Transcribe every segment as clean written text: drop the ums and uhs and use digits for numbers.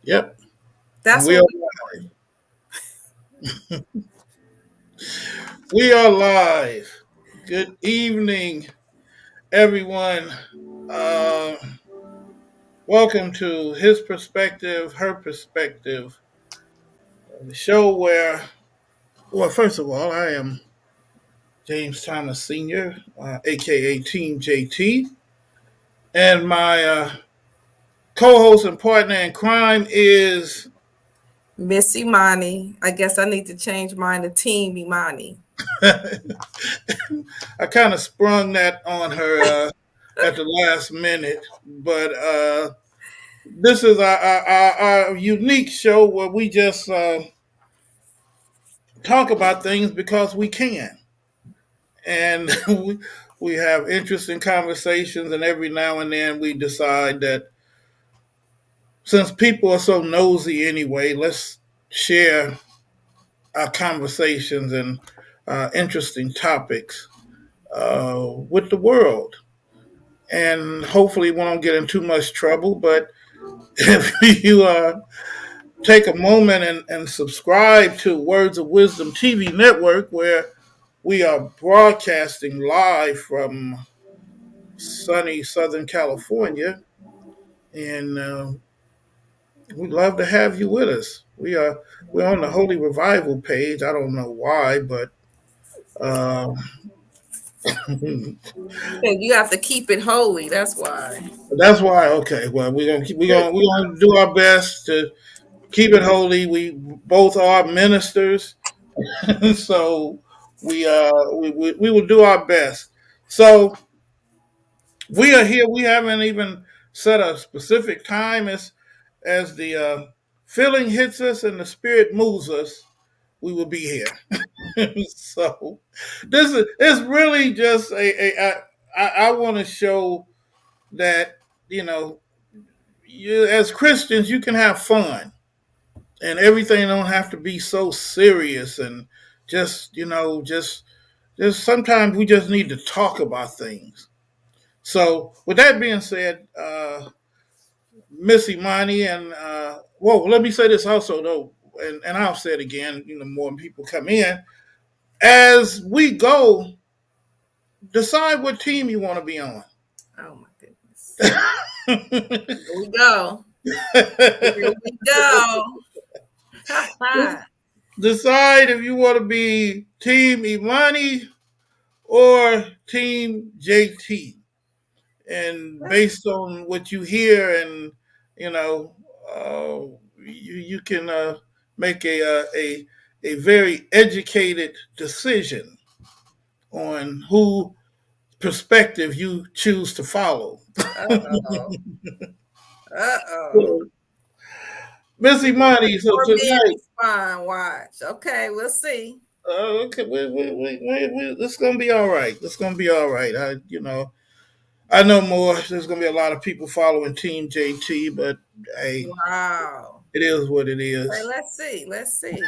Yep. And That's what we we are live. Good evening, everyone. Uh, Welcome to His Perspective, Her Perspective, the show where, well, first of all, I am James Thomas Sr., aka Team JT, and my co-host and partner in crime is. Miss Imani. I guess I need to change mine to Team Imani. I kind of sprung that on her at the last minute, but this is our unique show where we just talk about things because we can, and we have interesting conversations, and every now and then we decide that since people are so nosy anyway, let's share our conversations and interesting topics with the world. And hopefully, we won't get in too much trouble. But if you take a moment and subscribe to Words of Wisdom TV network, where we are broadcasting live from sunny Southern California, and we'd love to have you with us. We're on the Holy Revival page. I don't know why, but uh, And you have to keep it holy. That's why. that's why. Okay, well, we're gonna do our best to keep it holy. We both are ministers, so we will do our best. So we are here. We haven't even set a specific time as the feeling hits us and the spirit moves us. We will be here. So this is it's really just I want to show that you know you as Christians you can have fun and everything don't have to be so serious and just just sometimes we just need to talk about things. So with that being said, Miss Imani and whoa, let me say this also though, and I'll say it again. More people come in as we go. Decide what team you want to be on. Oh my goodness. Here we go. Here we go. Decide if you want to be Team Imani or Team JT. And based on what you hear, and you know, you can make a very educated decision on who perspective you choose to follow. Uh-oh. Uh-oh. Missy Money. So Or being tonight, respond, watch. Okay, we'll see. okay, it's gonna be all right. It's gonna be all right. I know more. There's gonna be a lot of people following Team JT, but hey, Wow. it is what it Hey, is. let's see. Let's see.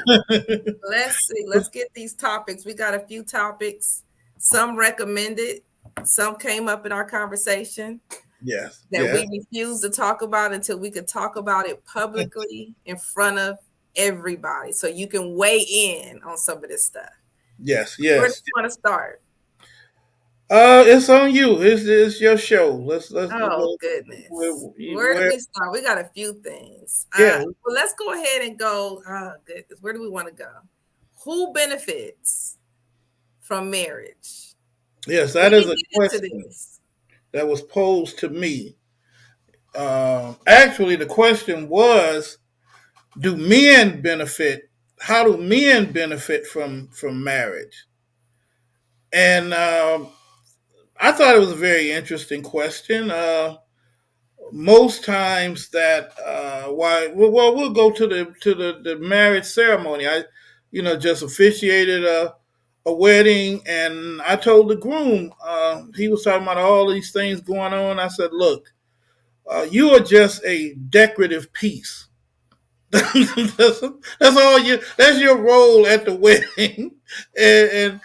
Let's see. Let's get these topics. We got a few topics. Some recommended, some came up in our conversation Yes, that yes, we refused to talk about until we could talk about it publicly in front of everybody. So you can weigh in on some of this stuff. yes, Where do yes. you want to start? It's on you. It's your show. Let's Oh goodness. Where do we're we start? We got a few things. yeah. Well, let's go ahead and go. Oh goodness. Where do we want to go? Who benefits from marriage? Yes, We that is can a get into question this. that was posed to me. Actually, the question was, do men benefit? How do men benefit from marriage? And I thought it was a very interesting question. Most times that why well we'll go to the marriage ceremony. I just officiated a wedding, and I told the groom he was talking about all these things going on. I said, look, you are just a decorative piece. That's all you. That's your role at the wedding, and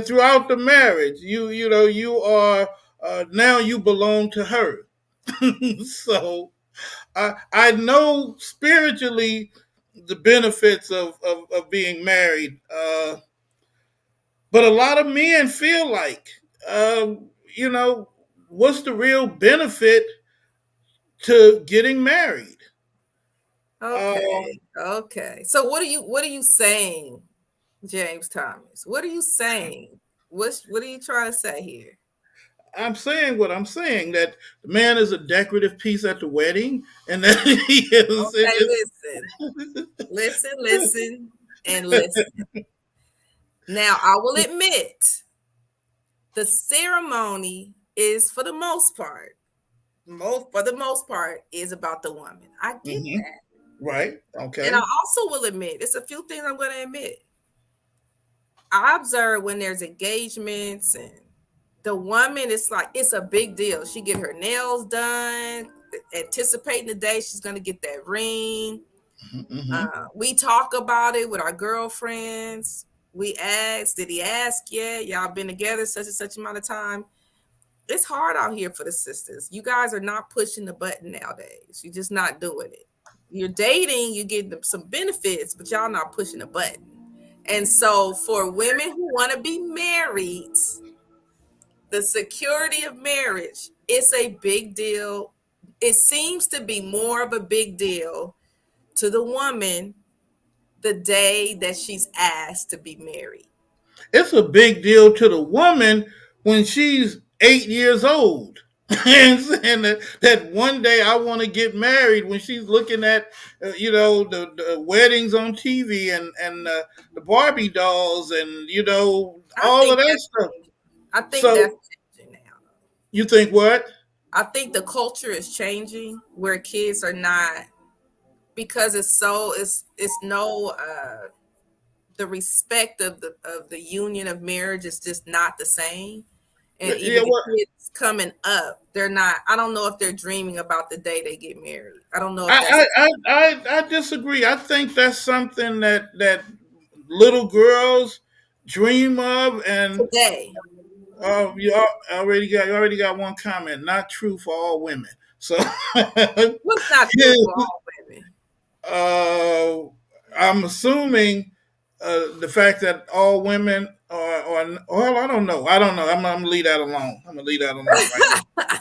throughout the marriage. You are now you belong to her. So I know spiritually the benefits of being married, but a lot of men feel like, you know, what's the real benefit to getting married? Okay. Okay. So what are you saying, James Thomas? What are you saying? What are you trying to say here? I'm saying what I'm saying, that the man is a decorative piece at the wedding, and that he is. Okay, listen. Listen, and listen. Now, I will admit the ceremony is for the most part, for the most part, is about the woman. I get Mhm. that. Right. And I Okay. also will admit, it's a few things I'm going to admit. I observe when there's engagements and the woman is like, it's a big deal. She get her nails done, anticipating the day she's going to get that ring. Hmm. We talk about it with our girlfriends. We ask, did he ask yet? Y'all been together such and such amount of time. It's hard out here for the sisters. You guys are not pushing the button nowadays. You're just not doing it. You're dating, you get some benefits, but y'all not pushing the button. And so for women who want to be married, the security of marriage, it's a big deal. It seems to be more of a big deal to the woman the day that she's asked to be married. It's a big deal to the woman when she's 8 years old. And saying that one day I want to get married, when she's looking at, the weddings on TV, and the Barbie dolls, and I all of think that that's stuff. changing. I think So that's changing now. you think what? I think the culture is changing where kids are not, because it's no the respect of the union of marriage is just not the same. And Yeah, even the well, kids coming up, they're not, I don't know if they're dreaming about the day they get married. I don't know if that's I disagree. I think that's something that little girls dream of, and today. you already got one comment. Not true for all women. So What's not true for all women? uh, I'm assuming the fact that all women are, well, I don't know. I don't know. I'm gonna leave that alone. I'm gonna leave that alone right now.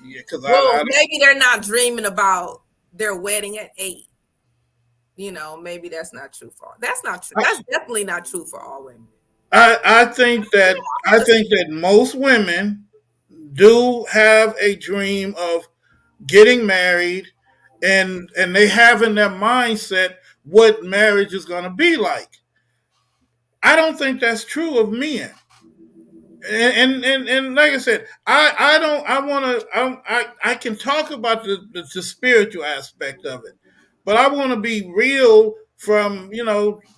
Yeah, because Well, I maybe they're not dreaming about their wedding at 8. Maybe that's not true for all. That's not true. I, That's definitely not true for all women. I think that I'm I just think that most women do have a dream of getting married, and they have in their mindset what marriage is going to be like. I don't think that's true of men. And like I said, I don't I want to I can talk about the spiritual aspect of it, but I want to be real from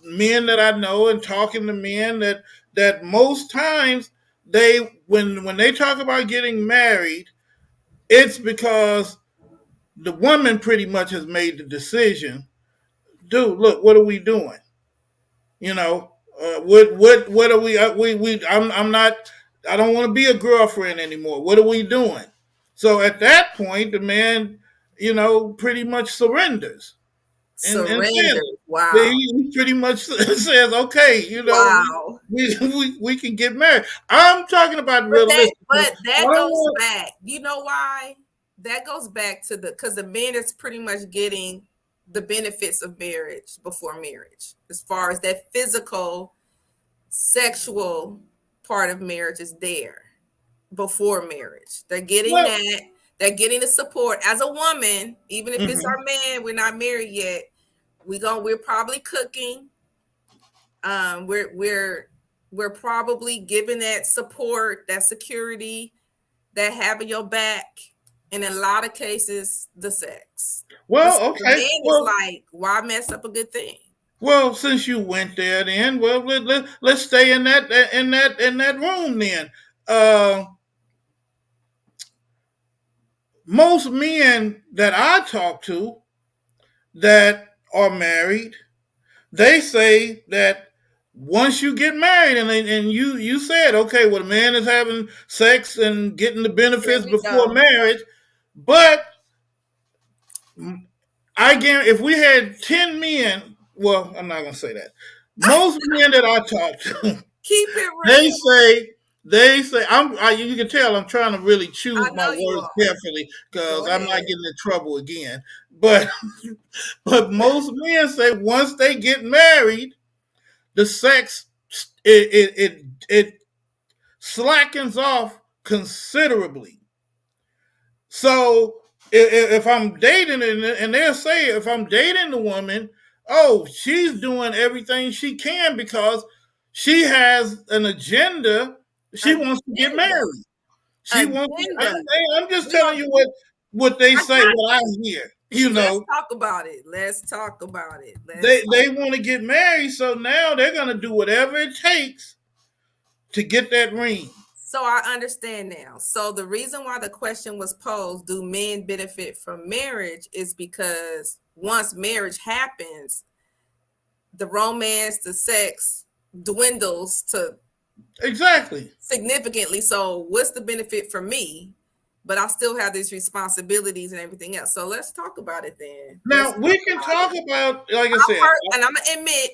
men that I know, and talking to men that most times they when they talk about getting married, it's because the woman pretty much has made the decision. Dude, look, what are we doing? You know, what are we? I'm not. I don't want to be a girlfriend anymore. What are we doing? So at that point, the man, pretty much surrenders, and surrender. Wow. he pretty much says, okay, Wow. we can get married. I'm talking about But that realistically. but I that don't goes want. back. You know why? That goes back to because the man is pretty much getting the benefits of marriage before marriage, as far as that physical, sexual part of marriage is there before marriage. They're getting Well, that. They're getting the support as a woman, even if it's mhm. our man. We're not married yet. We're probably cooking. We're probably giving that support, that security, that having your back, and in a lot of cases, the sex. Well, The okay. man is like, why mess up a good thing? Well, since you went there, then let's stay in that room then. Uh, Most men that I talk to that are married, they say that once you get married, and you said, okay, well, the man is having sex and getting the Here benefits we before go. marriage, but I guarantee if we had 10 men, well, I'm not going to say that. Most men that I talk to, Keep it they real. say, you can tell I'm trying to really I choose my know you words are. carefully because Go I'm not ahead. getting in trouble again. But, but most men say once they get married, the sex, it slackens off considerably. So if I'm dating and they'll say if I'm dating the woman, oh, she's doing everything she can because she has an agenda. She wants to get Agenda. married. She wants. Agenda. I'm just We telling don't. you what they I say, got what I you. hear. You Let's know, talk about it. Let's talk about it. Let's. they want to get married, so now they're gonna do whatever it takes to get that ring. So I understand now. So the reason why the question was posed, do men benefit from marriage, is because once marriage happens, the romance, the sex dwindles to Exactly. significantly. So what's the benefit for me? But I still have these responsibilities and everything else. So let's talk about it then. Let's Now we talk can about it. talk about, like I I've said, heard, and I'm gonna admit,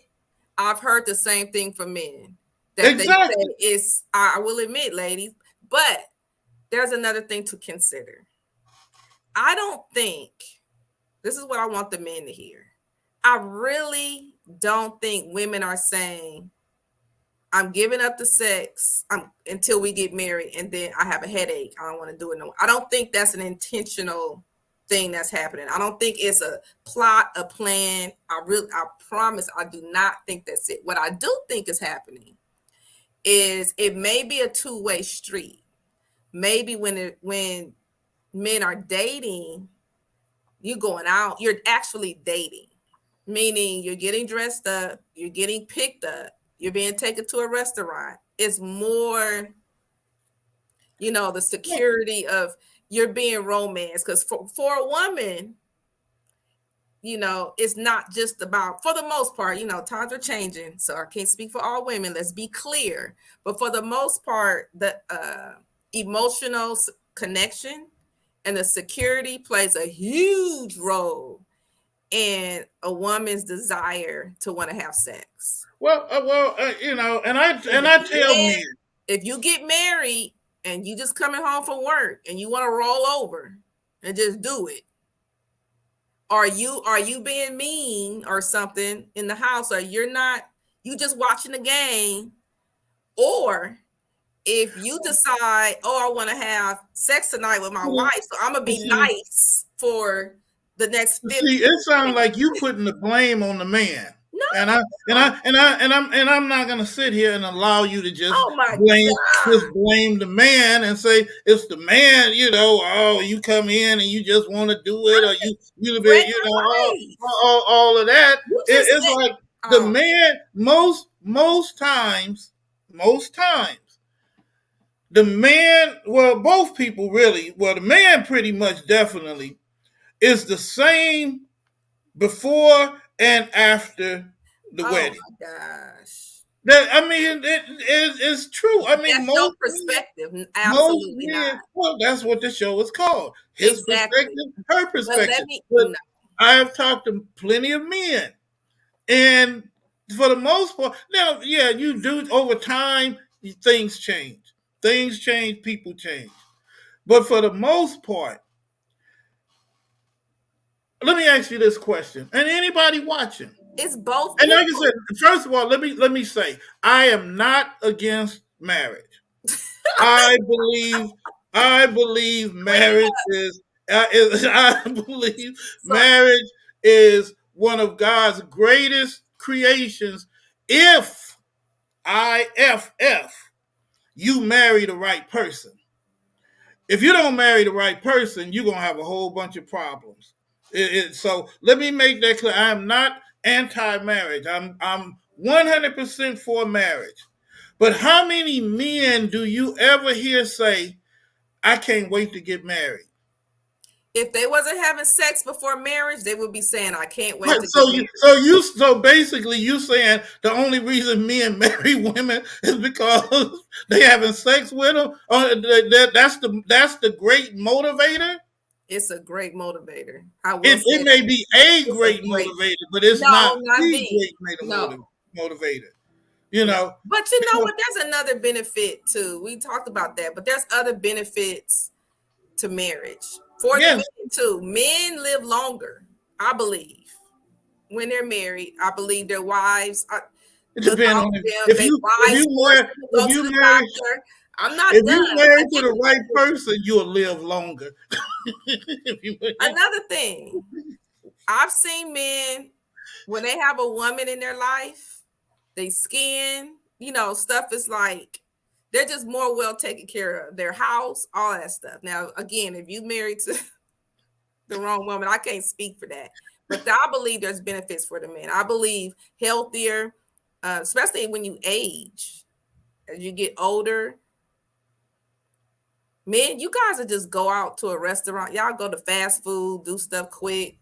I've heard the same thing from men that they exactly. say is. I will admit, ladies, but there's another thing to consider. I don't think this is what I want the men to hear. I really don't think women are saying, I'm giving up the sex until we get married, and then I have a headache. I don't want to do it no more. I don't think that's an intentional thing that's happening. I don't think it's a plot, a plan. I promise, I do not think that's it. What I do think is happening is it may be a two-way street. Maybe when men are dating, you're going out, you're actually dating, meaning you're getting dressed up, you're getting picked up, you're being taken to a restaurant. It's more, the security of you're being romanced. Because for a woman, it's not just about, for the most part, times are changing. So I can't speak for all women. Let's be clear. But for the most part, the emotional connection and the security plays a huge role in a woman's desire to want to have sex. and I tell men, If you get married and you just coming home from work and you want to roll over and just do it, are you being mean or something in the house, or you're not, you just watching the game, or if you decide, oh, I want to have sex tonight with my wife, so I'm gonna be see, nice for the next 50 see, it sounds minutes. like you putting the blame on the man. And I and No. I and I and I'm not gonna sit here and allow you to Oh my just God. blame the man and say it's the man. Oh, you come in and you just want to do it, or you be, Break my life. all of that. You just It's let, like the oh, man most times the man, well, both people really, well, the man pretty much definitely is the same before and after the oh wedding. my gosh. That I mean, it's true. I mean, That's your perspective. most Absolutely not. men. Well, that's what the show is called. His Exactly. perspective, her But let perspective. me But no. I have talked to plenty of men, and for the most part, now, yeah, you do over time. Things change. Things change. People change. But for the most part, let me ask you this question, and anybody watching. It's both And like I people. said, first of all, let me say, I am not against marriage. I believe I believe Bring it marriage up. I believe So marriage is one of God's greatest creations. If you marry the right person. If you don't marry the right person, you're gonna have a whole bunch of problems. So let me make that clear. I am not anti-marriage. I'm 100% for marriage. But how many men do you ever hear say, "I can't wait to get married"? if they wasn't having sex before marriage, they would be saying, I can't wait Right. to get married. So basically you saying the only reason men marry women is because they having sex with them. That's the great motivator. It's a great motivator. I will It say may that. be a It's a great great. motivator, but it's not No, not the the. great No, motivator. You no. know, But you know because what? There's another benefit too. We talked about that, but there's other benefits to marriage for the yes, men too. Men live longer, I believe, when they're married. I believe their wives it look depends out on for it. them. They If wives you force marry them to if go to you the marry doctor. I'm not if done. you But married to the right another thing, person, you'll live longer. if you, another thing, I've seen men when they have a woman in their life, they skin, stuff is like they're just more well taken care of. Their house, all that stuff. Now, again, if you married to the wrong woman, I can't speak for that. But I believe there's benefits for the men. I believe healthier, especially when you age, as you get older. Men, you guys will just go out to a restaurant. Y'all go to fast food, do stuff quick.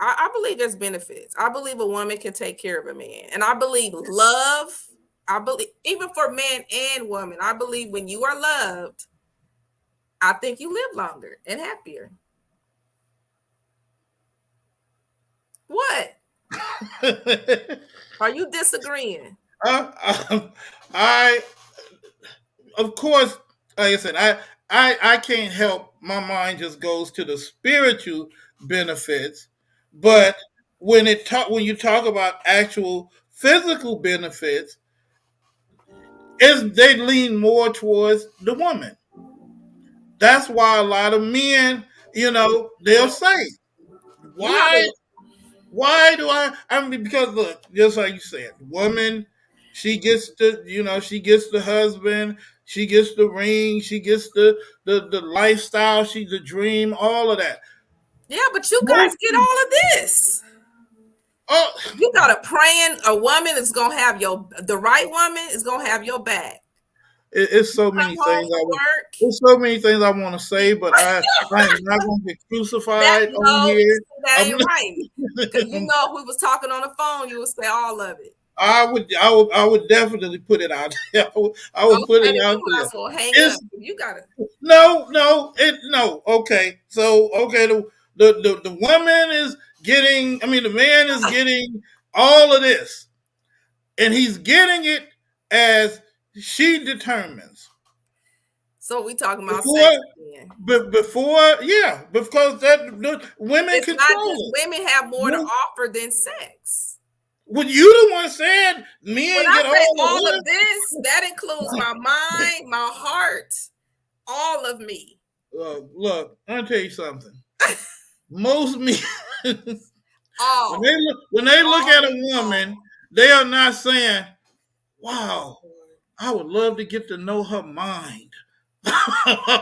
I believe there's benefits. I believe a woman can take care of a man. And I believe love. I believe even for man and woman, I believe when you are loved, I think you live longer and happier. What? Are you disagreeing? I, I of course, like I said, I can't help. My mind just goes to the spiritual benefits, but when you talk about actual physical benefits, is they lean more towards the woman. That's why a lot of men, they'll Well, say, you have "Why? a Why do I mean, because look, just like you said, woman, she gets the husband, she gets the ring, she gets the lifestyle, she the dream, all of that. yeah, but you guys Most get people, all of this. oh, You got a praying a woman is gonna have the right woman is gonna have your back. it's so Come many home things from work. there's so many things I want to say, but I am not going to get That crucified on no, here. that I'm, ain't right. Cause you know if we was talking on the phone, you would say all of it. I would definitely put it out there. I would put Okay, it then you out might there. as well hang up. It's You gotta. no. Okay, so okay, the woman is getting. I mean, the man is getting all of this, and he's getting it as she determines So we talking about before. sex again. Before, yeah, because the women It's not control just it. women have more to Wo- offer than sex. When you the one said When men I get say all all of of this, that includes my mind, my heart, all of me. look, I'll tell you something. Most men, All. when they look All at a means woman, all. they are not saying, "Wow, I would love to get to know her mind." I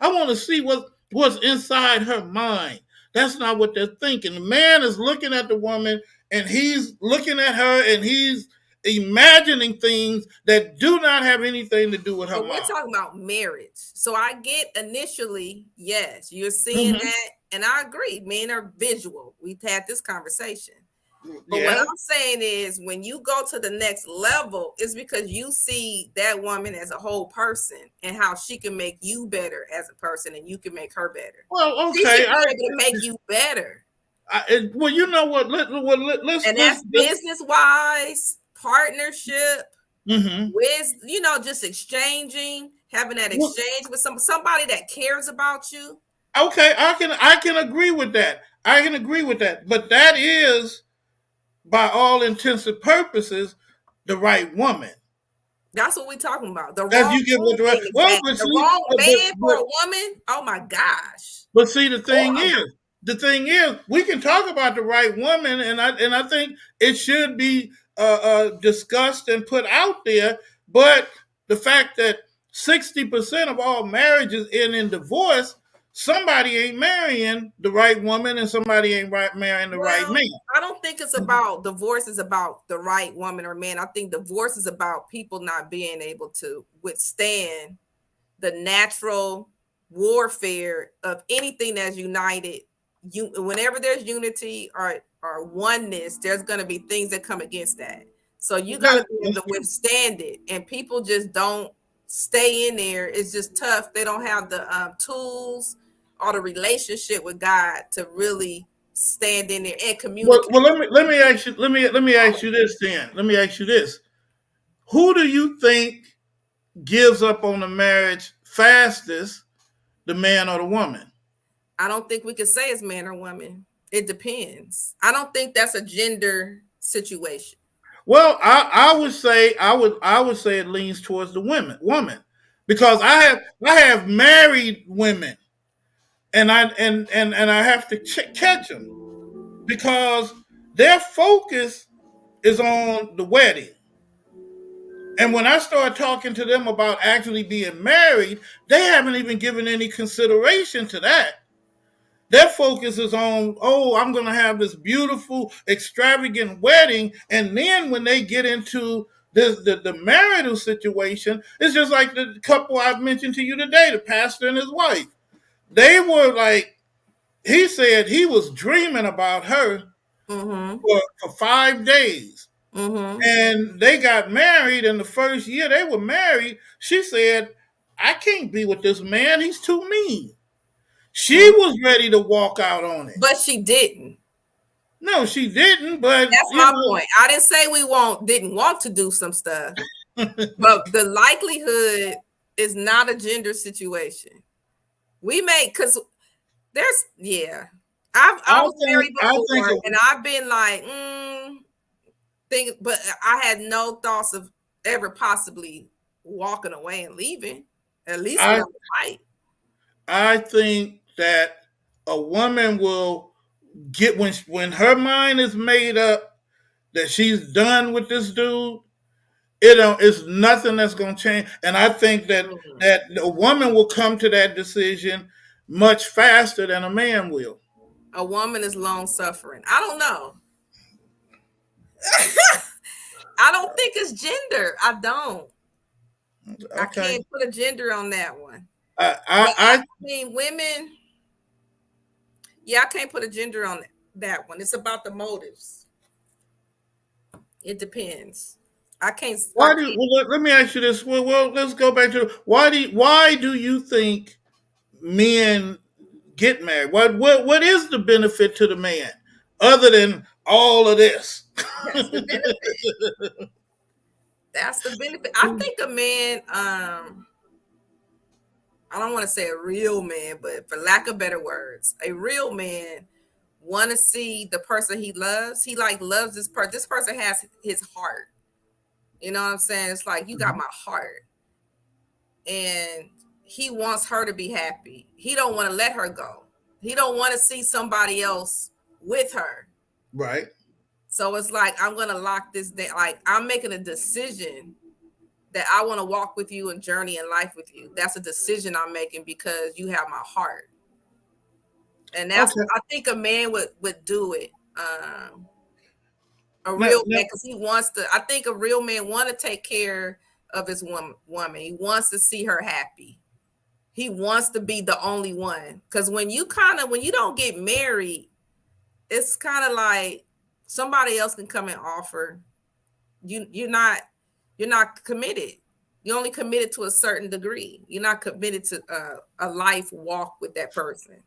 want to see what's inside her mind. That's not what they're thinking. The man is looking at the woman, and he's looking at her, and he's imagining things that do not have anything to do with her But we're mind. talking about marriage. So I get initially, yes, you're seeing Hmm. that. And I agree. Men are visual. We've had this conversation. But what Yeah. I'm saying is when you go to the next level, it's because you see that woman as a whole person and how she can make you better as a person and you can make her better. Well, She should okay. be able to make you better. Well, you know what? And that's business wise, partnership, hmm with just exchanging, having that exchange with somebody that cares about you. Okay, I can agree with that. I can agree with that. But that is, by all intents and purposes, the right woman. That's what we're talking about. The As wrong you get woman with the right. thing is Well, bad. The wrong man for but a woman. Oh my gosh. But see, Horrible. the thing is, we can talk about the right woman, and I think it should be discussed and put out there. But the fact that 60% of all marriages end in divorce, somebody ain't marrying the right woman, and somebody ain't marrying the right Well, man. I don't think it's about divorce is about the right woman or man. I think divorce is about people not being able to withstand the natural warfare of anything that's united. You whenever there's unity or oneness, there's gonna be things that come against that. So you gotta be able That's to true. withstand it. And people just don't. stay in there. It's just tough. They don't have the tools or the relationship with God to really stand in there and communicate. Well, let me ask you let me ask you this then. Let me ask you this: who do you think gives up on the marriage fastest, the man or the woman? I don't think we could say it's man or woman. It depends. I don't think that's a gender situation. Well, I would say I would say it leans towards the woman, because I have married women, and I have to catch them because their focus is on the wedding. And when I start talking to them about actually being married, they haven't even given any consideration to that. Their focus is on, oh, I'm going to have this beautiful, extravagant wedding. And then when they get into the marital situation, it's just like the couple I've mentioned to you today, the pastor and his wife. They were like, he said he was dreaming about her Mm-hmm. for 5 days. Mm-hmm. And they got married. And the first year they were married, she said, I can't be with this man. He's too mean. She Mm-hmm. was ready to walk out on it. But she didn't. No, she didn't, but That's my point. I didn't say we didn't want to do some stuff, but the likelihood is not a gender situation. We make because there's I was married I before think and I've been like think, but I had no thoughts of ever possibly walking away and leaving. At least I without a fight. I think that a woman will get when her mind is made up that she's done with this dude. It's nothing that's going to change, and I think that a woman will come to that decision much faster than a man will. A woman is long suffering. I don't know. I don't think it's gender. I don't. I Okay, can't put a gender on that one. I But I I, mean, women. Yeah, I can't put a gender on that one. It's about the motives. It depends. I can't. I Why do can't. well, let me ask you this. Well, let's go back to why do you think men get married? What is the benefit to the man other than all of this? That's the benefit. That's the benefit. I think a man. I don't want to say a real man, but for lack of better words, a real man want to see the person he loves. He like loves this person. This person has his heart. You know what I'm saying? It's like you got my heart, and he wants her to be happy. He don't want to let her go. He don't want to see somebody else with her. Right. So it's like I'm gonna lock this day. Like I'm making a decision that I want to walk with you and journey in life with you. That's a decision I'm making because you have my heart. And that's Okay. I think a man would do it. A Now, real now, man because he wants to. I think a real man want to take care of his woman. He wants to see her happy. He wants to be the only one. Because when you don't get married, it's kind of like somebody else can come and offer. You're not committed. You're only committed to a certain degree. You're not committed to a life walk with that person.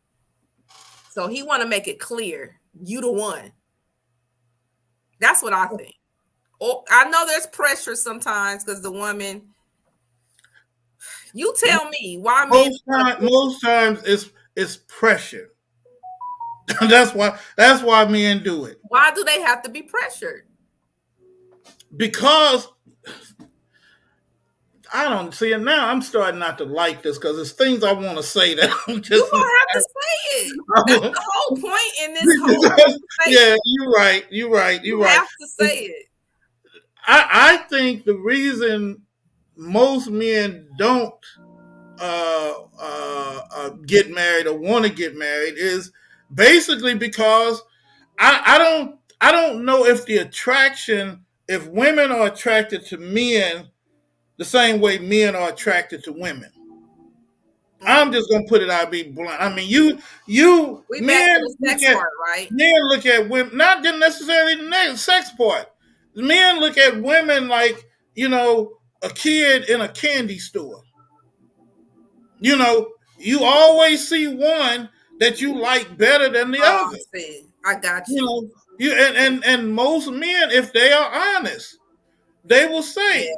So he want to make it clear you the one. That's what I think. Oh, I know there's pressure sometimes because the woman. You tell me why men. most times it's pressure. That's why men do it, Why do they have to be pressured? because I don't see it now. I'm starting not to like this because there's things I want to say that I'm You just. gonna have to say it. That's the whole point in this whole Yeah, conversation. you're right. You're right. You You're right. have to say it. I think the reason most men don't get married or want to get married is basically because I don't know if the attraction, if women are attracted to men the same way men are attracted to women. I'm Mm. just gonna put it out, be blunt. I mean, you We back to men the look sex at part, right? women, not necessarily the sex part. Men look at women like, you know, a kid in a candy store. You know, you always see one that you like better than the Oh, other. see, I got You you. know, you and most men, if they are honest, they will say, Yeah.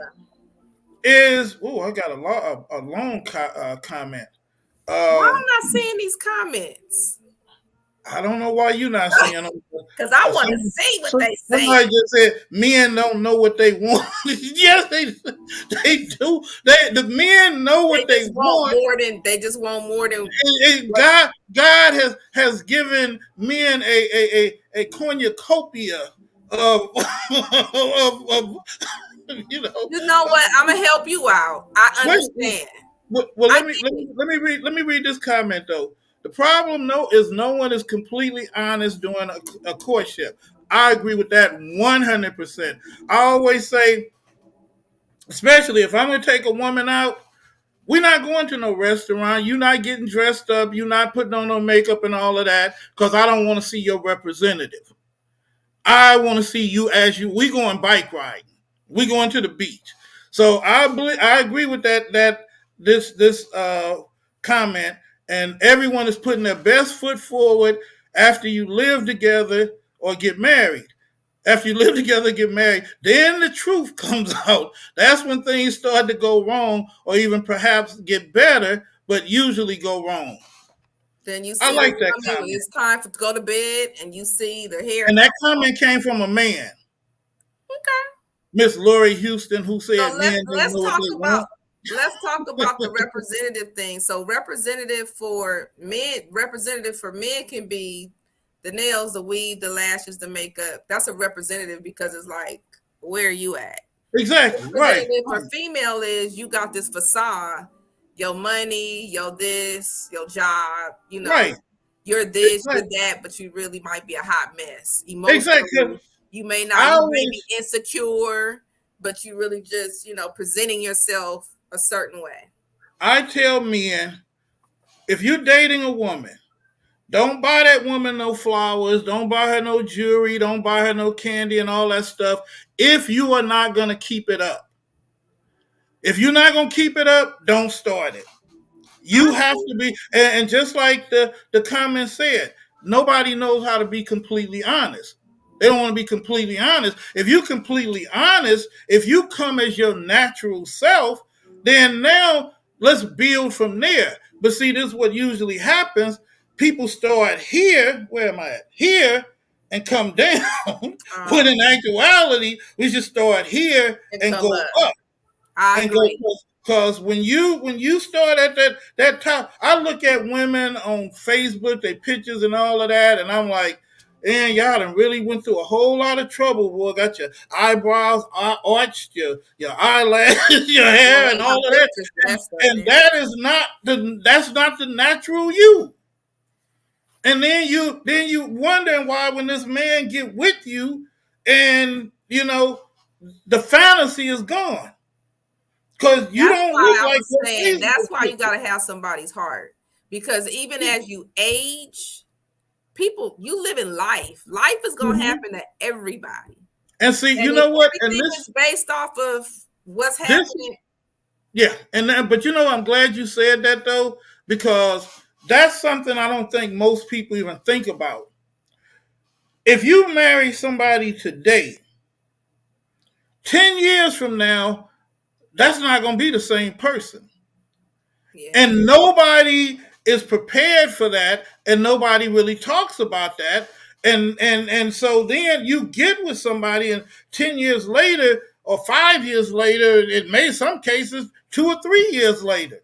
"Is oh, I got a long comment. Why Um, am I not seeing these comments? I don't know why you're not seeing them. Because I Uh, want to some, see what they say. Somebody just said men don't know what they want. Yes, they do. The men know They what they just want want. more than they just want more than what. God has given men a cornucopia of, of you know. You know what? I'm gonna help you out. I Wait, understand. well, I let get me it. let me read this comment though. The problem though is no one is completely honest during a courtship. I agree with that 100%. I always say, especially if I'm going to take a woman out, we're not going to no restaurant. You're not getting dressed up. You're not putting on no makeup and all of that because I don't want to see your representative. I want to see you as you. We going bike riding. We going to the beach. So I agree with this comment, and everyone is putting their best foot forward after you live together or get married. After you live together, get married, then the truth comes out. That's when things start to go wrong, or even perhaps get better, but usually go wrong. Then you I see the like that woman when comment, it's time to go to bed, and you see the hair and come that off. comment came from a man. Okay. Miss Lori Houston, who So said men don't know what they want. let's talk about the representative thing. So representative for men can be the nails, the weave, the lashes, the makeup. That's a representative because it's like, where are you at? Exactly. Right. Representative for Right. female is you got this facade, your money, your this, your job, Right. you're this, you're Exactly. that, but you really might be a hot mess. Exactly. Emotionally, I you may be always, insecure, but you really just, presenting yourself a certain way. I tell men, if you're dating a woman, don't buy that woman no flowers. Don't buy her no jewelry. Don't buy her no candy and all that stuff. If you are not gonna keep it up, if you're not gonna keep it up, don't start it. You I have agree. to be, and just like the comment said, nobody knows how to be completely honest. They don't want to be completely honest. If you're completely honest, if you come as your natural self, then now let's build from there. But see, this is what usually happens. People start here. Where am I at? Here and come down. When in actuality, we should start here And and come go up. up I and go agree. because when you start at that top, I look at women on Facebook, their pictures and all of that, and I'm like, man, y'all done really went through a whole lot of trouble. Boy, got your eyebrows arched, your eyelashes, your You don't hair, and want no all of that, pictures for that stuff and then. that's not the natural you. And then you wondering why when this man get with you, and the fantasy is gone because you That's don't why look I like was your saying Facebook that's why you picture. got to have somebody's heart. Because even as you age, you live in life. Life is going to Mhm. happen to everybody. And see, And you if know what? And everything is based off of what's this, happening, yeah, but I'm glad you said that though, because that's something I don't think most people even think about. If you marry somebody today, 10 years from now, that's not going to be the same person. yeah. And nobody is prepared for that, and nobody really talks about that. And so then you get with somebody, and 10 years later, or 5 years later, it may some cases 2 or 3 years later,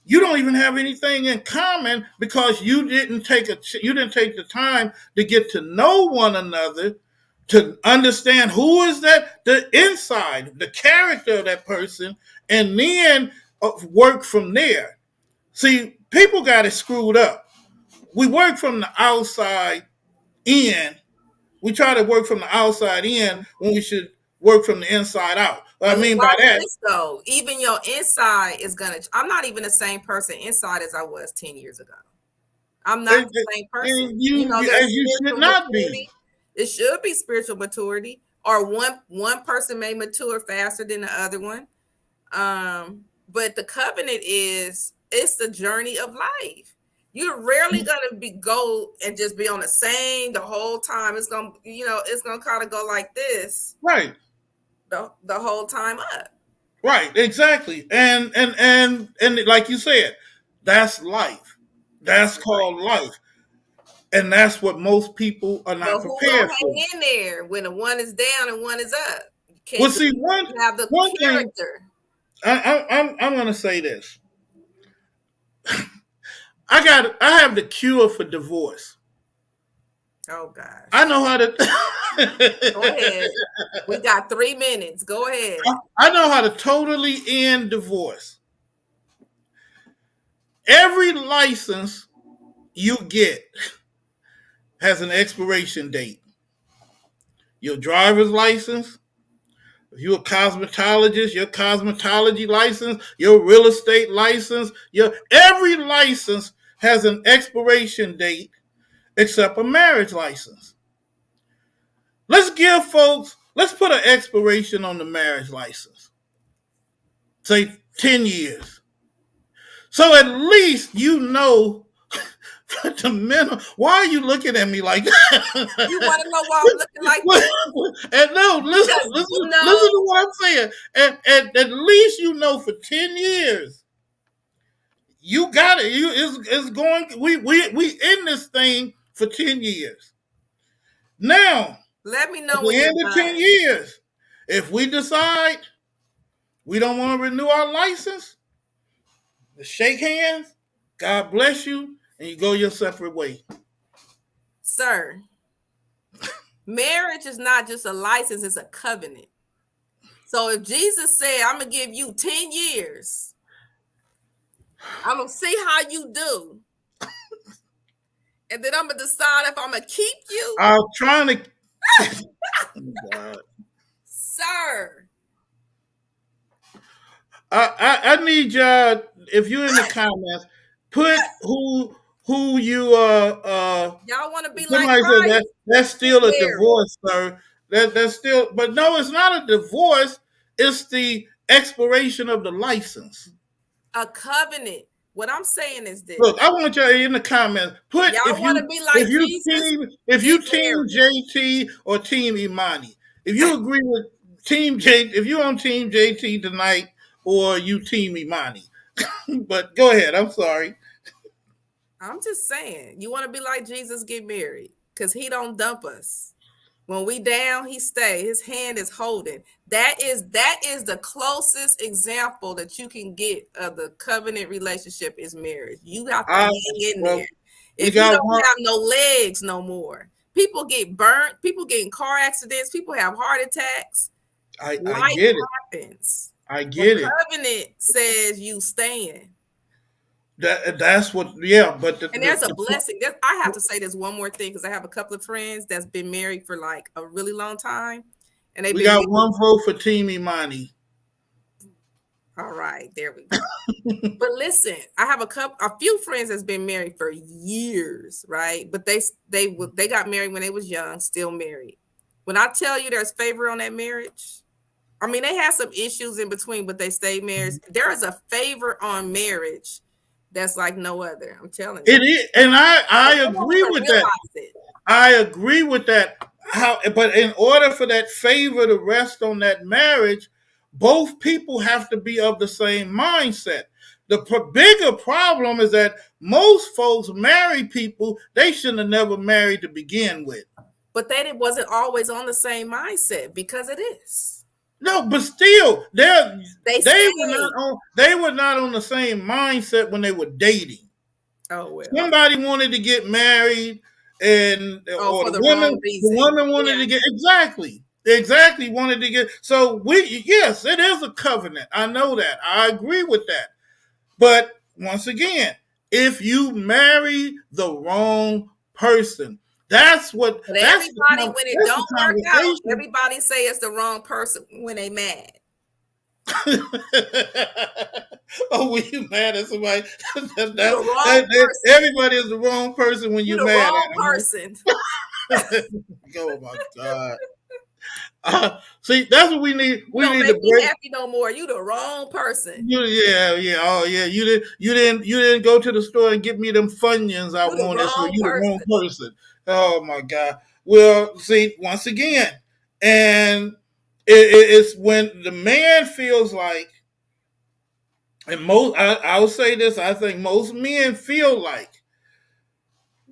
you don't even have anything in common because you didn't take the time to get to know one another, to understand who is that, the inside, the character of that person, and then work from there. See, people got it screwed up. We work from the outside in. We try to work from the outside in when we should work from the inside out. What But I mean by watch that, this though. Even your inside is gonna. I'm not even the same person inside as I was 10 years ago. I'm not the same person. and There's as you should spiritual not be. maturity. It should be spiritual maturity, or one person may mature faster than the other one. But the covenant is it's the journey of life. You're rarely gonna be go and just be on the same the whole time. It's gonna, it's gonna kind of go like this Right. the whole time up. Right. Exactly. And like you said, that's life. That's That's right. called life. And that's what most people are But not who gonna prepared for. hang in there when the one is down and one is up? Well, Can see, you have the one thing character? I'm going to say this. I have the cure for divorce. Oh I gosh. know how to. Go ahead. We got 3 minutes. Go ahead. I know how to totally end divorce. Every license you get has an expiration date. Your driver's license, if you're a cosmetologist, your cosmetology license, your real estate license, your every license has an expiration date except a marriage license. Let's put an expiration on the marriage license. Say 10 years. So at least you know the minimum. Why are you looking at me like You that? want to know why I'm looking like this? And no, Because listen to what I'm saying. And at least you know for 10 years. You got it. It's going we in this thing for 10 years. Now, let me at know the when you're end of 10 done. years, if we decide we don't want to renew our license, shake hands, God bless you, and you go your separate way. Sir, marriage is not just a license, it's a covenant. So if Jesus said, I'm going to give you 10 years, I'm going to see how you do. And then I'm going to decide if I'm going to keep you. I'm trying to. Oh God. Sir. I need y'all, if you're in the comments, put who you Y'all want to be like somebody said that Christ? that's Get still a married. divorce, sir. That's still, but no, it's not a divorce. It's the expiration of the license. A covenant. What I'm saying is this. Look, I want y'all in the comments. Put Y'all want to be if like you Jesus? if Get you team married. JT or team Imani. If you agree with team J, if you on team JT tonight or you team Imani. But go ahead. I'm sorry. I'm just saying, you want to be like Jesus, get married, because he don't dump us. When we down, he stay. His hand is holding. That is the closest example that you can get of the covenant relationship is marriage. You have to I hang in there. well, we If you got don't one. have no legs no more, people get burnt. People get in car accidents. People have heart attacks. I Life get it. happens. I The get it. covenant says you stand. That's what. Yeah, but And there's a blessing. I have to say this one more thing because I have a couple of friends that's been married for like a really long time, and they've we been got married. one vote for Team Imani. All right, there we go. But listen, I have a few friends that's been married for years, right? But they got married when they was young, still married. When I tell you there's favor on that marriage, I mean they had some issues in between, but they stayed married. There is a favor on marriage that's like no other. I'm telling It you. is, and And I they don't agree even with that. realize it. I agree with that. But in order for that favor to rest on that marriage, both people have to be of the same mindset. The bigger problem is that most folks marry people they shouldn't have never married to begin with. But that it wasn't always on the same mindset because it is. No, but still, They stayed. they were not on the same mindset when they were dating. Oh well. Somebody wanted to get married, and Oh, or for the wrong the reason. woman wanted Yeah. to get exactly wanted to get. So we yes, it is a covenant. I know that. I agree with that. But once again, if you marry the wrong person, But everybody, when it that's the don't work out, conversation. everybody say it's the wrong person when they mad. Oh, when you mad at somebody, You the wrong person. everybody is the wrong person when You you the mad wrong at person. them. Oh my God. See, that's what we need. You We don't need make to me break. happy no more. You the wrong person. Yeah, yeah, oh yeah. You didn't go to the store and get me them Funyuns I You the wanted. So wrong you the wrong person. person. Oh my god. Well, see, once again, and it's when the man feels like, and I'll say this. I think most men feel like,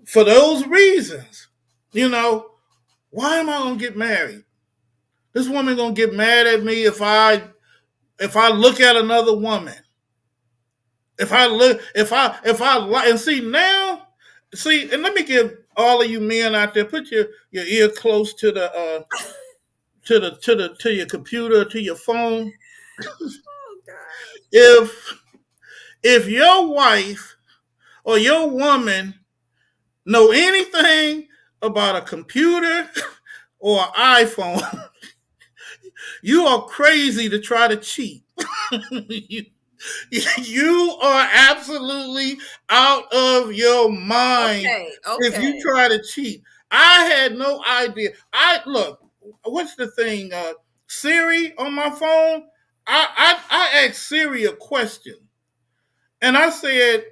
for those reasons, you know, why am I gonna get married? This woman gonna get mad at me if I look at another woman. If I and see now, see, and let me give all of you men out there, put your ear close to the to your computer, to your phone. Oh God. If your wife or your woman know anything about a computer or an iPhone, you are crazy to try to cheat. you, you are absolutely out of your mind Okay. if you Okay. try to cheat. I had no idea. I look, what's the thing? Siri on my phone. I asked Siri a question, and I said,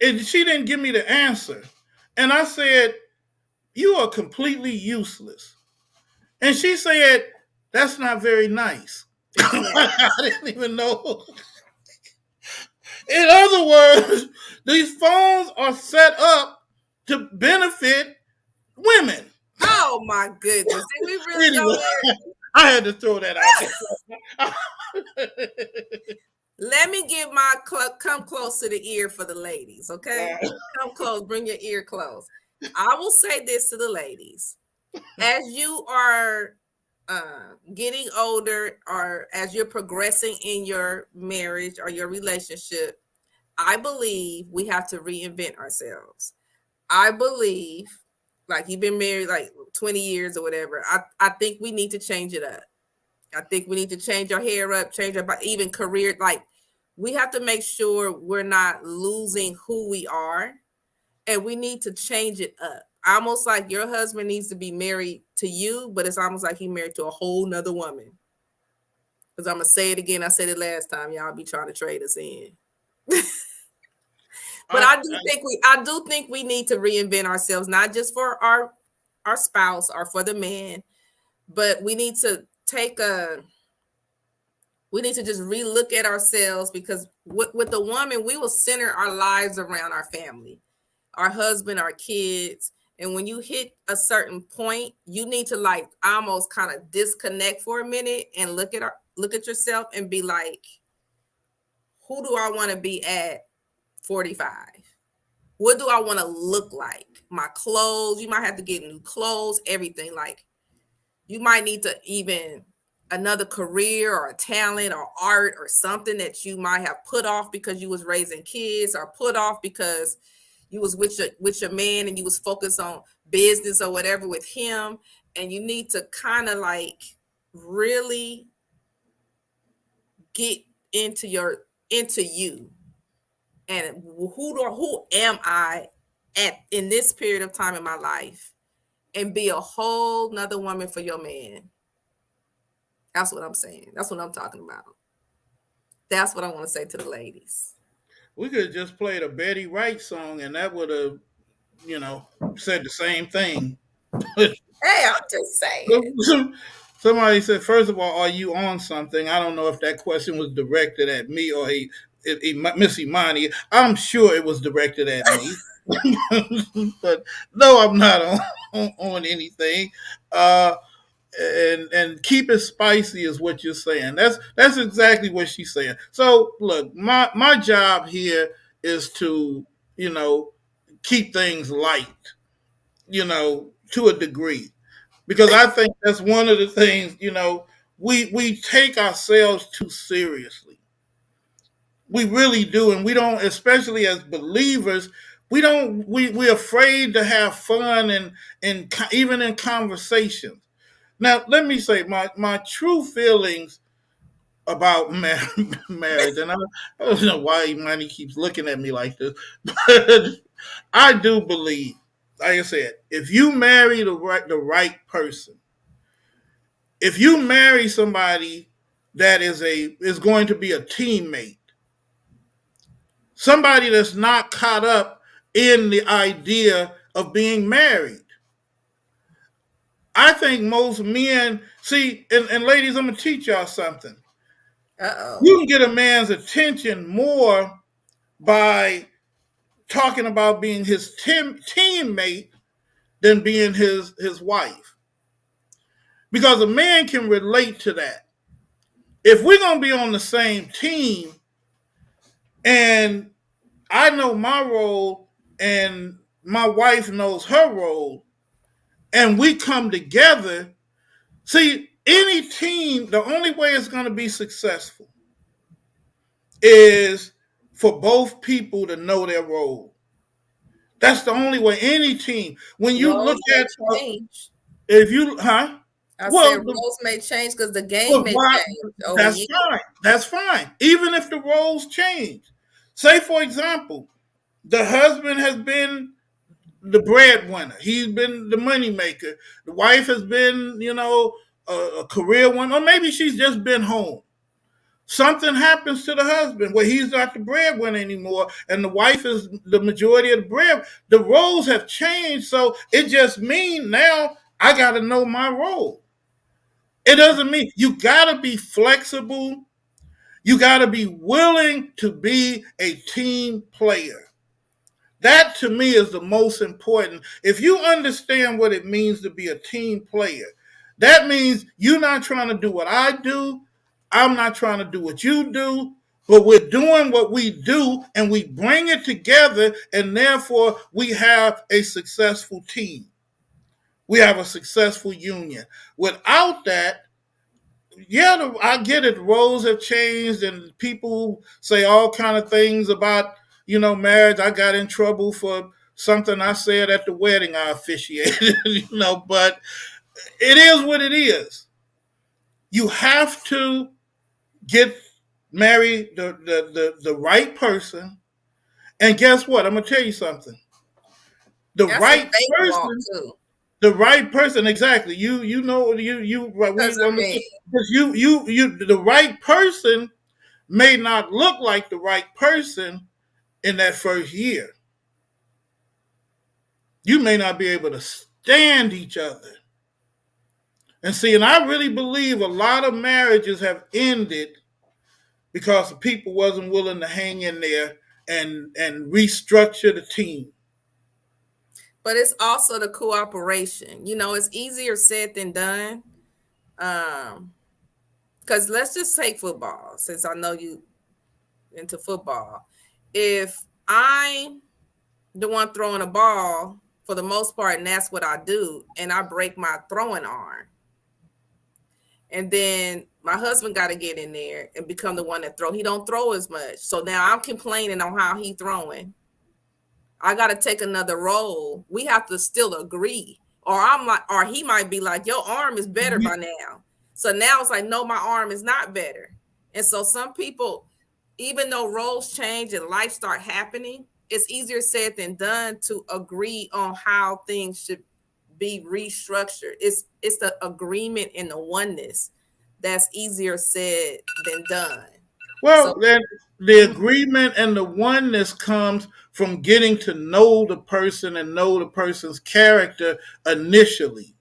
and she didn't give me the answer, and I said, "You are completely useless," and she said, "That's not very nice." Exactly. I didn't even know. In other words, these phones are set up to benefit women. Oh my goodness. Did we really go Anyway, there? I had to throw that out there. Let me get my come close to the ear for the ladies, okay? Come close, bring your ear close. I will say this to the ladies. As you are getting older or as you're progressing in your marriage or your relationship, I believe we have to reinvent ourselves. I believe, like you've been married like 20 years or whatever, I think we need to change it up. I think we need to change our hair up, change our even career. Like we have to make sure we're not losing who we are, and we need to change it up. Almost like your husband needs to be married to you, but it's almost like he married to a whole nother woman. Because I'm gonna say it again. I said it last time. Y'all be trying to trade us in. But I, I do think we need to reinvent ourselves, not just for our spouse or for the man, but we need to we need to just relook at ourselves because with the woman, we will center our lives around our family, our husband, our kids. And when you hit a certain point, you need to like almost kind of disconnect for a minute and look at yourself and be like, who do I want to be at 45? What do I want to look like? My clothes, you might have to get new clothes, everything. Like you might need to even another career or a talent or art or something that you might have put off because you was raising kids or put off because you was with your man and you was focused on business or whatever with him, and you need to kind of like really get into you and who am I at in this period of time in my life, and be a whole nother woman for your man. That's what I'm saying. That's what I'm talking about. That's what I want to say to the ladies. we could have just played a Betty Wright song, and that would have, you know, said the same thing. Hey, I'm just saying. Somebody said, first of all, are you on something? I don't know if that question was directed at me or Miss Imani. I'm sure it was directed at me. But no, I'm not on anything. Uh, and keep it spicy is what you're saying. That's exactly what she's saying. So look, my job here is to, you know, keep things light, you know, to a degree, because I think that's one of the things, you know, we take ourselves too seriously. We really do, and we don't, especially as believers, we don't. We're afraid to have fun and even in conversations. Now, let me say my true feelings about marriage, and I don't know why Imani keeps looking at me like this, but I do believe, like I said, if you marry the right person, If you marry somebody that is going to be a teammate, somebody that's not caught up in the idea of being married. I think most men see, and ladies, I'm gonna teach y'all something. Uh-oh. You can get a man's attention more by talking about being his teammate than being his wife, because a man can relate to that. If we're gonna be on the same team, and I know my role, and my wife knows her role, and we come together. See, any team, the only way it's going to be successful is for both people to know their role. That's the only way. Any team. When you look Roles may at, change. if you, huh? I said Well, roles may change because the game well, may why? change over That's years. fine. That's fine. Even if the roles change. Say, for example, the husband has been the breadwinner. He's been the money maker. The wife has been, a career woman, or maybe she's just been home. Something happens to the husband where he's not the breadwinner anymore, and the wife is the majority of the bread. The roles have changed, so it just means now I got to know my role. It doesn't mean you got to be flexible. You got to be willing to be a team player. That to me is the most important. If you understand what it means to be a team player, that means you're not trying to do what I do. I'm not trying to do what you do, but we're doing what we do and we bring it together, and therefore we have a successful team. We have a successful union. Without that, yeah, I get it. Roles have changed, and people say all kind of things about marriage. I got in trouble for something I said at the wedding I officiated. But it is what it is. You have to get married the right person, and guess what? I'm gonna tell you something. The That's a right faith walk person too. the right person, exactly. You right, Because I mean, because you the right person may not look like the right person in that first year. You may not be able to stand each other. And see, and I really believe a lot of marriages have ended because the people wasn't willing to hang in there and restructure the team. but it's also the cooperation. It's easier said than done. Because let's just take football, since I know you into football. If I'm the one throwing a ball for the most part, and that's what I do, and I break my throwing arm, and then my husband got to get in there and become the one that throw. He don't throw as much, so now I'm complaining on how he throwing. I got to take another role. We have to still agree, or I'm like, or he might be like, your arm is better by now. So now it's like, no, my arm is not better. And so some people, even though roles change and life start happening, it's easier said than done to agree on how things should be restructured. It's the agreement and the oneness that's easier said than done. Well, So then the agreement and the oneness comes from getting to know the person and know the person's character initially.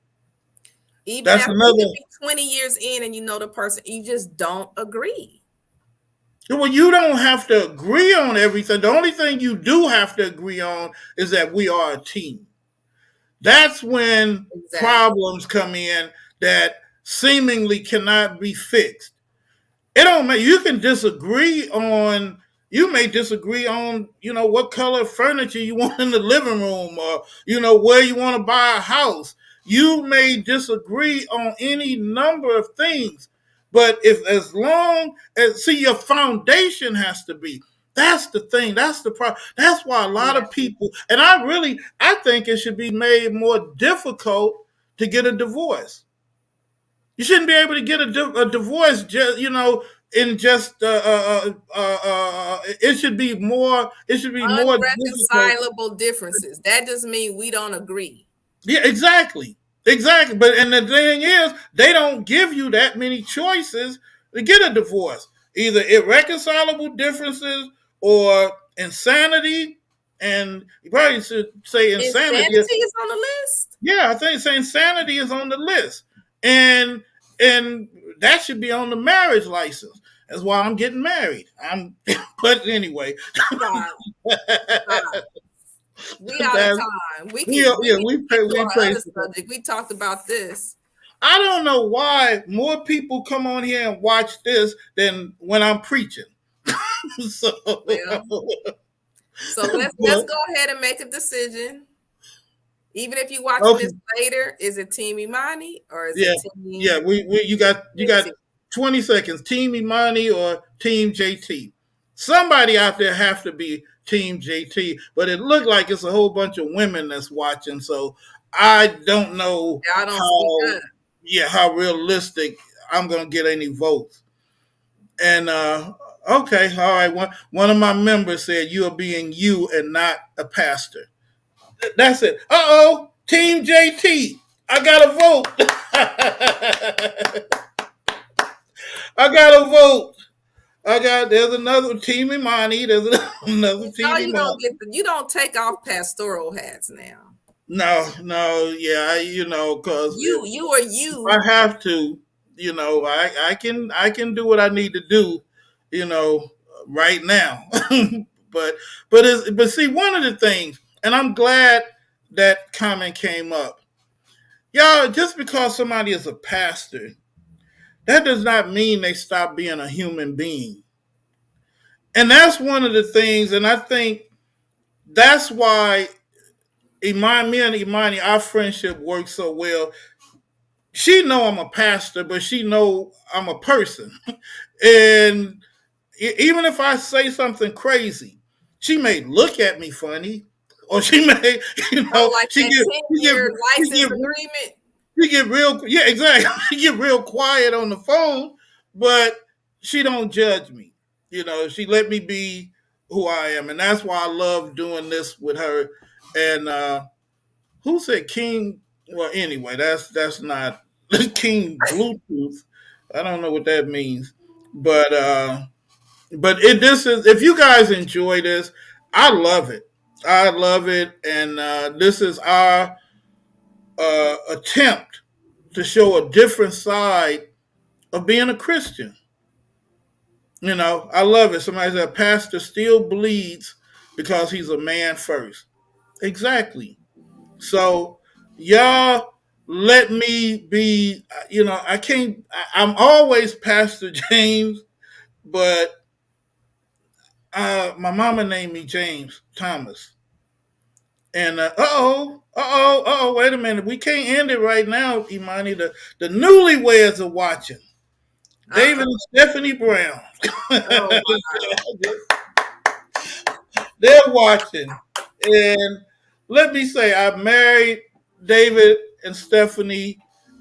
even That's after you another. can be 20 years in and you know the person, you just don't agree. Well, you don't have to agree on everything. The only thing you do have to agree on is that we are a team. That's when Exactly. problems come in that seemingly cannot be fixed. It don't matter. You can disagree on. You may disagree on, what color furniture you want in the living room, or where you want to buy a house. You may disagree on any number of things, but if as long as see your foundation has to be. That's the thing. That's the problem. That's why a lot Yeah. of people, and I think it should be made more difficult to get a divorce. You shouldn't be able to get a divorce just in just it should be more difficult. Unreconcilable differences. That just means we don't agree. Yeah, exactly. Exactly. But and the thing is, they don't give you that many choices to get a divorce. Either irreconcilable differences or insanity. And you probably should say insanity. Insanity is on the list. Yeah, I think say insanity is on the list. And and that should be on the marriage license. That's why I'm getting married. I'm but anyway. Stop, stop. We out of That's time. We we can we yeah, need to get to we our pray other for that. subject. We talked about this. I don't know why more people come on here and watch this than when I'm preaching. So, Well, so let's but, go ahead and make a decision. Even if you're watching okay, this later, is it Team Imani or is yeah, it yeah. Team We you got JT? 20 seconds. Team Imani or Team JT. Somebody out there have to be Team JT, but it looked like it's a whole bunch of women that's watching. So I don't know Y'all don't speak how up. how realistic I'm gonna get any votes. And okay, all right. One of my members said you are being you and not a pastor. That's it. Team JT. I got a vote. I got a vote. There's another team Imani. There's another No, team you don't Imani. get you don't take off pastoral hats now. No, no, yeah, because You are if I you. have to, I can do what I need to do, you know, right now. but but see, one of the things, and I'm glad that comment came up. Y'all, just because somebody is a pastor, that does not mean they stop being a human being. And that's one of the things, and I think that's why me and Imani, our friendship works so well. She know I'm a pastor, but she know I'm a person. And even if I say something crazy, she may look at me funny, or she may, Oh, like that she get 10-year she license get agreement. she get real, yeah, exactly. She get real quiet on the phone, but she don't judge me. She let me be who I am, and that's why I love doing this with her. And who said King? Well, anyway, that's not King Bluetooth. I don't know what that means, but this is, if you guys enjoy this, I love it. I love it, and this is our attempt to show a different side of being a Christian. I love it. Somebody said, Pastor still bleeds because he's a man first. Exactly. So, y'all let me be, I can't, I'm always Pastor James, but my mama named me James Thomas. And wait a minute. We can't end it right now, Imani. The newlyweds are watching. David and Uh-oh. Stephanie Brown. Oh wow. They're watching. And let me say, I married David and Stephanie,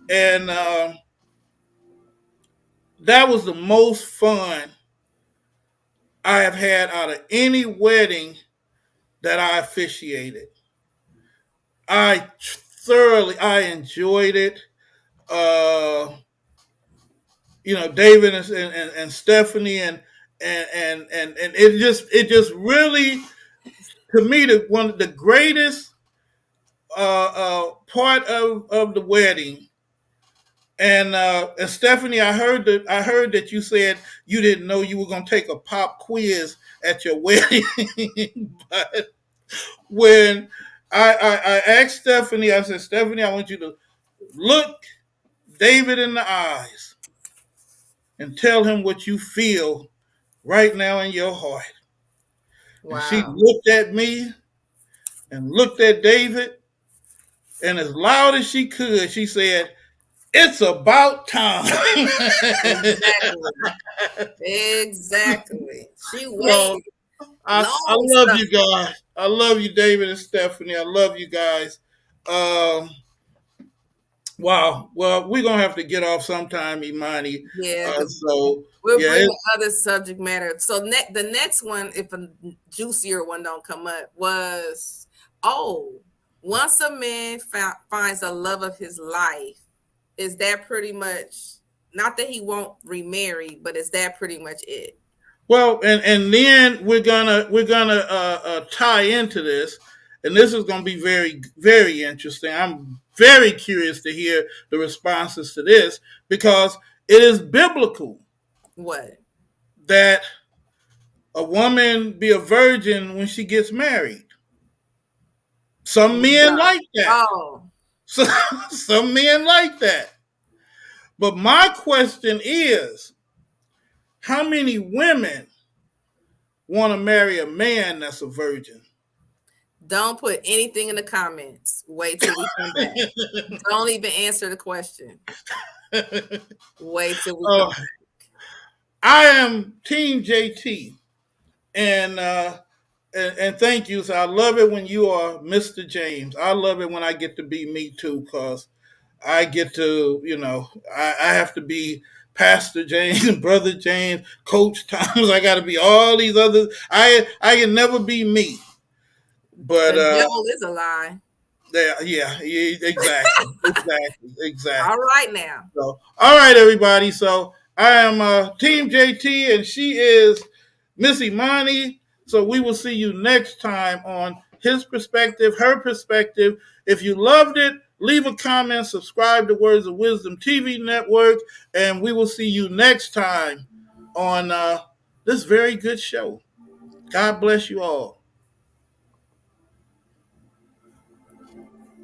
and that was the most fun I have had out of any wedding that I officiated. I enjoyed it. Uh, David and Stephanie and it just really, to me, one of the greatest part of the wedding. And Stephanie, I heard that you said you didn't know you were gonna take a pop quiz at your wedding, but when I asked Stephanie, I said, Stephanie, I want you to look David in the eyes and tell him what you feel right now in your heart. And she Wow. looked at me and looked at David, and as loud as she could, she said, "It's about time." Exactly. Exactly. She So waited. I Long love you suffering. guys. I love you, David and Stephanie. I love you guys. Um, wow. Well, we're gonna have to get off sometime, Imani. Yeah, because So we'll yeah, bring the other subject matter. So the next one, if a juicier one don't come up, was oh. Once a man finds a love of his life, is that pretty much, not that he won't remarry, but is that pretty much it? Well, and then we're gonna tie into this, and this is gonna be very very interesting. I'm very curious to hear the responses to this because it is biblical What? that a woman be a virgin when she gets married. Some men No. like that. Oh, So, some men like that. But my question is, how many women want to marry a man that's a virgin? don't put anything in the comments. Wait till we come back. Don't even answer the question. Wait till we come Oh, back. I am Team JT, and and thank you. So I love it when you are Mr. James. I love it when I get to be me too, cause I get to, I have to be Pastor James, Brother James, Coach Thomas. I got to be all these others. I can never be me, but The devil is a lie. yeah, exactly, exactly, All exactly. right now. So, all right, everybody. So I am Team JT, and she is Miss Imani. So we will see you next time on his perspective, her perspective. If you loved it, leave a comment, subscribe to Words of Wisdom TV network, and we will see you next time on this very good show. God bless you all.